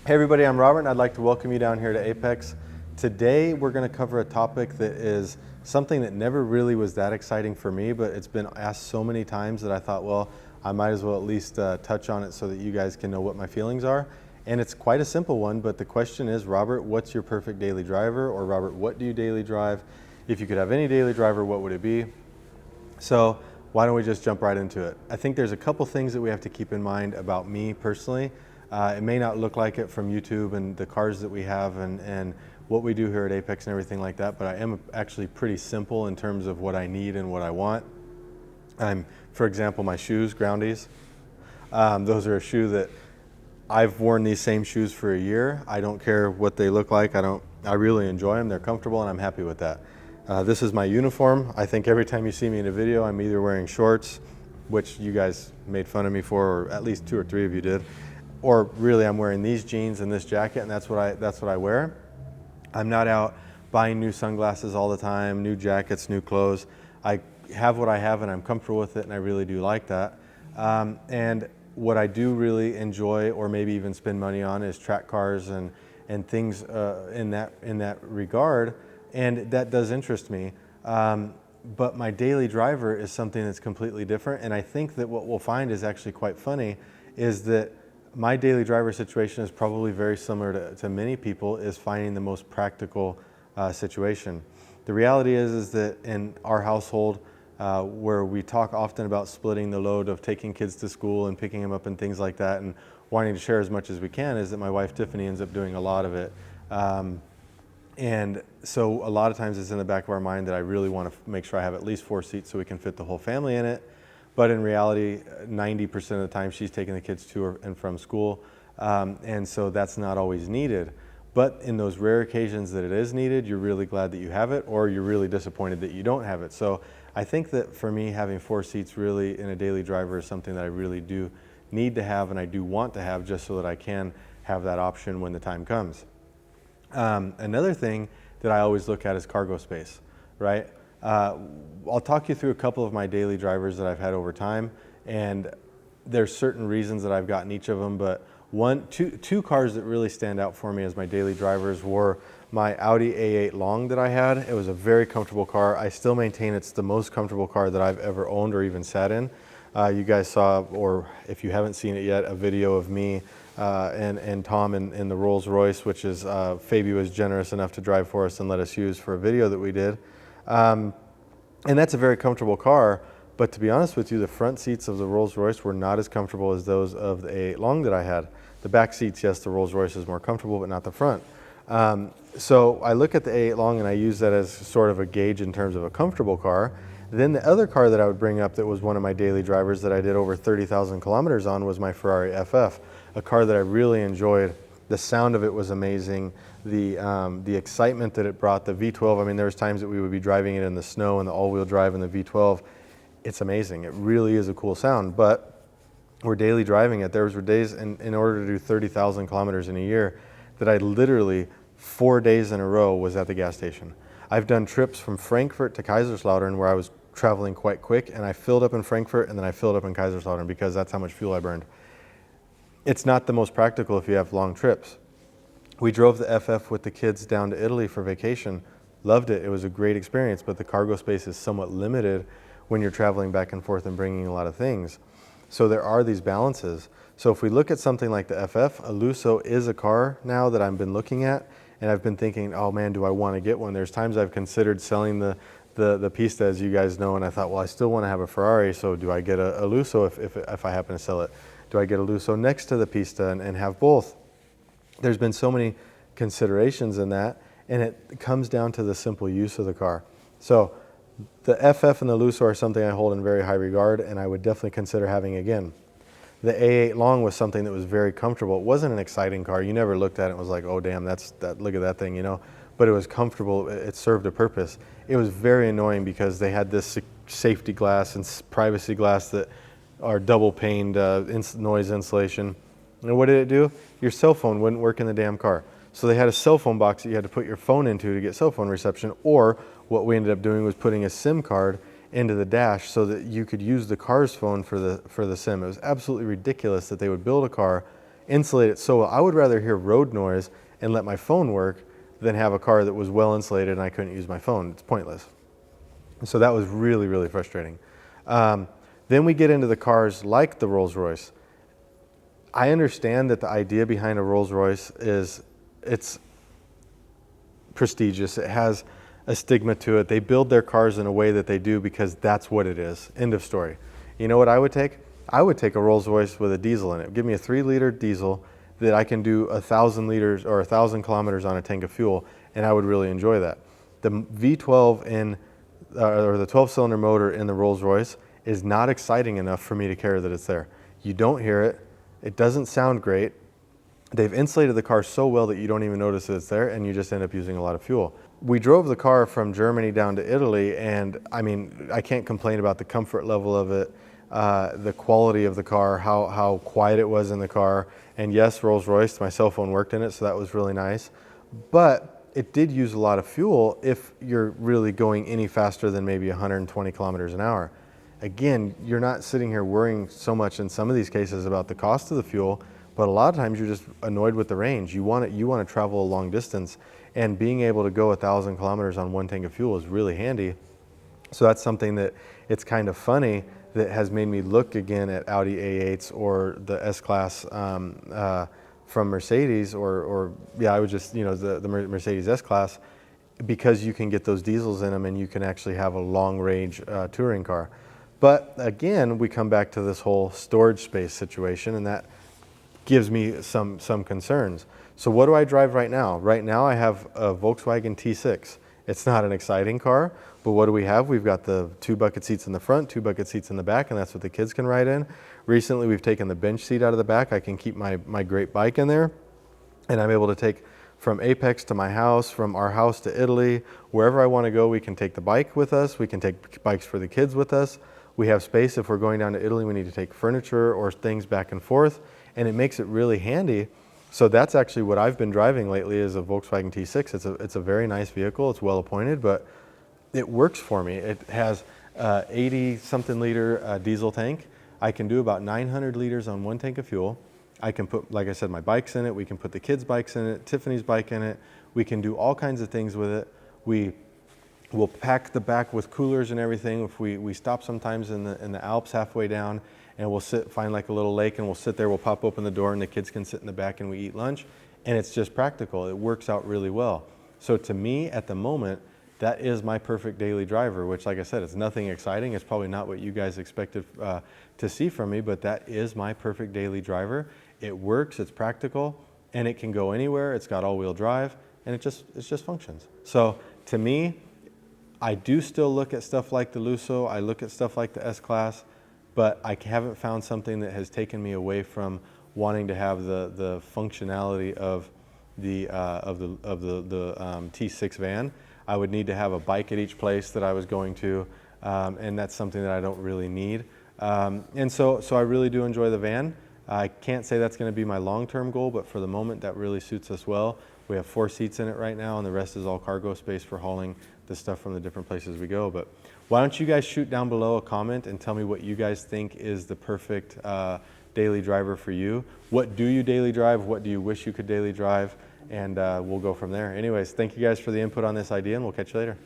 Hey everybody, I'm Robert and I'd like to welcome you down here to Apex. Today we're going to cover a topic that is something that never really was that exciting for me, but it's been asked so many times that I thought, well, I might as well at least touch on it so that you guys can know what my feelings are. And it's quite a simple one, but the question is, Robert, what's your perfect daily driver? Or Robert, what do you daily drive? If you could have any daily driver, what would it be? So why don't we just jump right into it? I think there's a couple things that we have to keep in mind about me personally. It may not look like it from YouTube and the cars that we have and what we do here at Apex and everything like that, but I am actually pretty simple in terms of what I need and what I want. For example, my shoes, Groundies. Those are a shoe that I've worn these same shoes for a year. I don't care what they look like. I really enjoy them. They're comfortable and I'm happy with that. This is my uniform. I think every time you see me in a video, I'm either wearing shorts, which you guys made fun of me for, or at least 2 or 3 of you did, or really I'm wearing these jeans and this jacket, and that's what I wear. I'm not out buying new sunglasses all the time, new jackets, new clothes. I have what I have and I'm comfortable with it, and I really do like that. And what I do really enjoy, or maybe even spend money on, is track cars and things in that regard, and that does interest me. But my daily driver is something that's completely different, and I think that what we'll find is actually quite funny is that my daily driver situation is probably very similar to many people, is finding the most practical situation. The reality is that in our household, where we talk often about splitting the load of taking kids to school and picking them up and things like that and wanting to share as much as we can, is that my wife Tiffany ends up doing a lot of it. And so a lot of times it's in the back of our mind that I really want to make sure I have at least 4 seats so we can fit the whole family in it. But in reality, 90% of the time she's taking the kids to and from school. And so that's not always needed. But in those rare occasions that it is needed, you're really glad that you have it, or you're really disappointed that you don't have it. So I think that for me, having 4 seats really in a daily driver is something that I really do need to have, and I do want to have, just so that I can have that option when the time comes. Another thing that I always look at is cargo space, right? I'll talk you through a couple of my daily drivers that I've had over time, and there's certain reasons that I've gotten each of them, but two cars that really stand out for me as my daily drivers were my Audi A8 Long that I had. It was a very comfortable car. I still maintain it's the most comfortable car that I've ever owned or even sat in. You guys saw, or if you haven't seen it yet, a video of me and Tom in the Rolls Royce, which is Fabi was generous enough to drive for us and let us use for a video that we did. And that's a very comfortable car, but to be honest with you, the front seats of the Rolls Royce were not as comfortable as those of the A8 Long that I had. The back seats, yes, the Rolls Royce is more comfortable, but not the front. So I look at the A8 Long and I use that as sort of a gauge in terms of a comfortable car. Then the other car that I would bring up that was one of my daily drivers that I did over 30,000 kilometers on was my Ferrari FF, a car that I really enjoyed. The sound of it was amazing. The excitement that it brought, the V12, I mean, there was times that we would be driving it in the snow and the all-wheel drive in the V12. It's amazing. It really is a cool sound, but we're daily driving it. There were days in order to do 30,000 kilometers in a year that I literally 4 days in a row was at the gas station. I've done trips from Frankfurt to Kaiserslautern where I was traveling quite quick, and I filled up in Frankfurt and then I filled up in Kaiserslautern because that's how much fuel I burned. It's not the most practical if you have long trips. We drove the FF with the kids down to Italy for vacation. Loved it. It was a great experience, but the cargo space is somewhat limited when you're traveling back and forth and bringing a lot of things. So there are these balances. So if we look at something like the FF, a Lusso is a car now that I've been looking at, and I've been thinking, oh man, do I want to get one? There's times I've considered selling the Pista, as you guys know, and I thought, well, I still want to have a Ferrari, so do I get a Lusso if I happen to sell it? Do I get a Lusso next to the Pista and have both? There's been so many considerations in that, and it comes down to the simple use of the car. So the FF and the Lusso are something I hold in very high regard, and I would definitely consider having again. The A8 Long was something that was very comfortable. It wasn't an exciting car. You never looked at it and was like, oh damn, look at that thing, you know. But it was comfortable. It served a purpose. It was very annoying because they had this safety glass and privacy glass that are double paned noise insulation. And what did it do? Your cell phone wouldn't work in the damn car. So they had a cell phone box that you had to put your phone into to get cell phone reception, or what we ended up doing was putting a SIM card into the dash so that you could use the car's phone for the SIM. It was absolutely ridiculous that they would build a car insulate it so well. I would rather hear road noise and let my phone work than have a car that was well insulated and I couldn't use my phone. It's pointless. So that was really, really frustrating. Then we get into the cars like the Rolls-Royce. I understand that the idea behind a Rolls-Royce is it's prestigious. It has a stigma to it. They build their cars in a way that they do because that's what it is. End of story. You know what I would take? I would take a Rolls-Royce with a diesel in it. Give me a 3-liter diesel that I can do 1,000 liters or 1,000 kilometers on a tank of fuel, and I would really enjoy that. The V12 in or the 12-cylinder motor in the Rolls-Royce is not exciting enough for me to care that it's there. You don't hear it. It doesn't sound great. They've insulated the car so well that you don't even notice that it's there, and you just end up using a lot of fuel. We drove the car from Germany down to Italy, and I mean, I can't complain about the comfort level of it, the quality of the car, how quiet it was in the car. And yes, Rolls-Royce, my cell phone worked in it, so that was really nice. But it did use a lot of fuel if you're really going any faster than maybe 120 kilometers an hour. Again, you're not sitting here worrying so much in some of these cases about the cost of the fuel, but a lot of times you're just annoyed with the range. You want to travel a long distance, and being able to go 1,000 kilometers on one tank of fuel is really handy. So that's something that it's kind of funny that has made me look again at Audi A8s or the S-Class from Mercedes, or I would just, the Mercedes S-Class, because you can get those diesels in them and you can actually have a long range touring car. But again, we come back to this whole storage space situation, and that gives me some concerns. So what do I drive right now? Right now I have a Volkswagen T6. It's not an exciting car, but what do we have? We've got the 2 bucket seats in the front, 2 bucket seats in the back, and that's what the kids can ride in. Recently, we've taken the bench seat out of the back. I can keep my great bike in there, and I'm able to take from Apex to my house, from our house to Italy, wherever I want to go. We can take the bike with us. We can take bikes for the kids with us. We have space. If we're going down to Italy, we need to take furniture or things back and forth, and it makes it really handy. So that's actually what I've been driving lately, is a Volkswagen T6. It's a very nice vehicle. It's well appointed, but it works for me. It has 80-something liter diesel tank. I can do about 900 liters on one tank of fuel. I can put, like I said, my bikes in it. We can put the kids' bikes in it, Tiffany's bike in it. We can do all kinds of things with it. We'll pack the back with coolers and everything. If we stop sometimes in the Alps halfway down, and we'll find like a little lake, and we'll sit there, we'll pop open the door, and the kids can sit in the back and we eat lunch. And it's just practical. It works out really well. So to me, at the moment, that is my perfect daily driver, which, like I said, it's nothing exciting. It's probably not what you guys expected to see from me, but that is my perfect daily driver. It works, it's practical, and it can go anywhere. It's got all-wheel drive, and it just functions. So to me, I do still look at stuff like the Lusso. I look at stuff like the S-Class, but I haven't found something that has taken me away from wanting to have the functionality of the T6 van. I would need to have a bike at each place that I was going to, and that's something that I don't really need. And so I really do enjoy the van. I can't say that's going to be my long-term goal, but for the moment, that really suits us well. We have 4 seats in it right now, and the rest is all cargo space for hauling the stuff from the different places we go. But why don't you guys shoot down below a comment and tell me what you guys think is the perfect daily driver for you. What do you daily drive? What do you wish you could daily drive? And we'll go from there. Anyways, thank you guys for the input on this idea, and we'll catch you later.